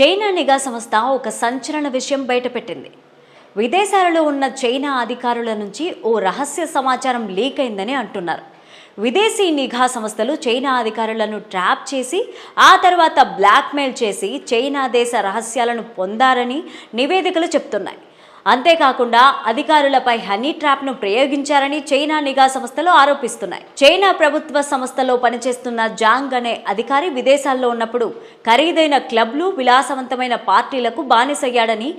China నిఘా సంస్థ ఒక సంచలన విషయం బయటపెట్టింది. విదేశాలలో ఉన్న చైనా అధికారుల నుంచి ఓ రహస్య సమాచారం లీక్ అయిందని అంటున్నారు. విదేశీ నిఘా సంస్థలు చైనా అధికారులను ట్రాప్ చేసి ఆ తర్వాత బ్లాక్మెయిల్ చేసి చైనా దేశ రహస్యాలను పొందారని నివేదికలు చెప్తున్నాయి. అంతేకాకుండా అధికారులపై హనీ ట్రాప్ను ప్రయోగించారని చైనా నిఘా సంస్థలు ఆరోపిస్తున్నాయి. చైనా ప్రభుత్వ సంస్థలో పనిచేస్తున్న జాంగ్ అనే అధికారి విదేశాల్లో ఉన్నప్పుడు ఖరీదైన క్లబ్లు, విలాసవంతమైన పార్టీలకు బానిసయ్యాడని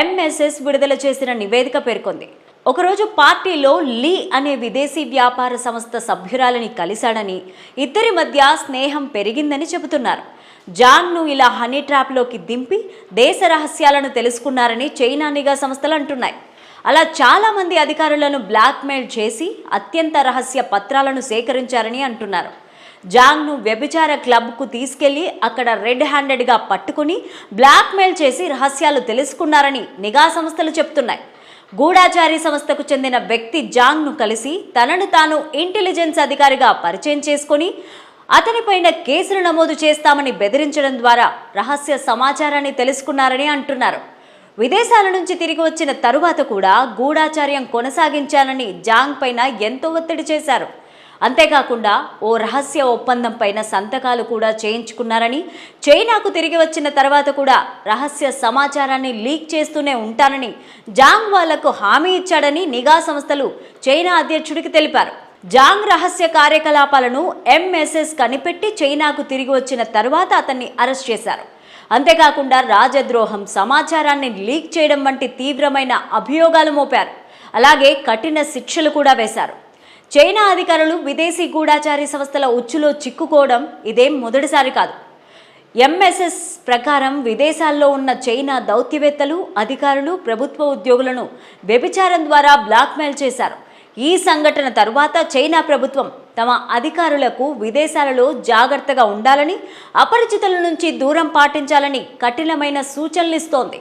ఎంఎస్ఎస్ విడుదల చేసిన నివేదిక పేర్కొంది. ఒకరోజు పార్టీలో లీ అనే విదేశీ వ్యాపార సంస్థ సభ్యురాలని కలిశాడని, ఇద్దరి మధ్య స్నేహం పెరిగిందని చెబుతున్నారు. జాంగ్ను ఇలా హనీ ట్రాప్లోకి దింపి దేశ రహస్యాలను తెలుసుకున్నారని చైనా నిఘా సంస్థలు అంటున్నాయి. అలా చాలామంది అధికారులను బ్లాక్మెయిల్ చేసి అత్యంత రహస్య పత్రాలను సేకరించారని అంటున్నారు. జాంగ్ను వ్యభిచార క్లబ్కు తీసుకెళ్లి అక్కడ రెడ్ హ్యాండెడ్గా పట్టుకుని బ్లాక్మెయిల్ చేసి రహస్యాలు తెలుసుకున్నారని నిఘా సంస్థలు చెప్తున్నాయి. గూఢాచారి సంస్థకు చెందిన వ్యక్తి జాంగ్ను కలిసి తనను తాను ఇంటెలిజెన్స్ అధికారిగా పరిచయం చేసుకుని అతనిపైన కేసులు నమోదు చేస్తామని బెదిరించడం ద్వారా రహస్య సమాచారాన్ని తెలుసుకున్నారని అంటున్నారు. విదేశాల నుంచి తిరిగి వచ్చిన తరువాత కూడా గూఢాచార్యం కొనసాగించాలని జాంగ్ పైన ఎంతో ఒత్తిడి చేశారు. అంతేకాకుండా ఓ రహస్య ఒప్పందం పైన సంతకాలు కూడా చేయించుకున్నారని, చైనాకు తిరిగి వచ్చిన తర్వాత కూడా రహస్య సమాచారాన్ని లీక్ చేస్తూనే ఉంటానని జాంగ్ వాళ్లకు హామీ ఇచ్చాడని నిఘా సంస్థలు చైనా అధ్యక్షుడికి తెలిపారు. జాంగ్ రహస్య కార్యకలాపాలను ఎంఎస్ఎస్ కనిపెట్టి చైనాకు తిరిగి వచ్చిన తరువాత అతన్ని అరెస్ట్ చేశారు. అంతేకాకుండా రాజద్రోహం, సమాచారాన్ని లీక్ చేయడం వంటి తీవ్రమైన అభియోగాలు మోపారు. అలాగే కఠిన శిక్షలు కూడా వేశారు. చైనా అధికారులు విదేశీ గూఢాచారి సంస్థల ఉచ్చులో చిక్కుకోవడం ఇదేం మొదటిసారి కాదు. ఎంఎస్ఎస్ ప్రకారం విదేశాల్లో ఉన్న చైనా దౌత్యవేత్తలు, అధికారులు, ప్రభుత్వ ఉద్యోగులను వ్యభిచారం ద్వారా బ్లాక్మెయిల్ చేశారు. ఈ సంఘటన తరువాత చైనా ప్రభుత్వం తమ అధికారులకు విదేశాలలో జాగ్రత్తగా ఉండాలని, అపరిచితుల నుంచి దూరం పాటించాలని కఠినమైన సూచనలిస్తోంది.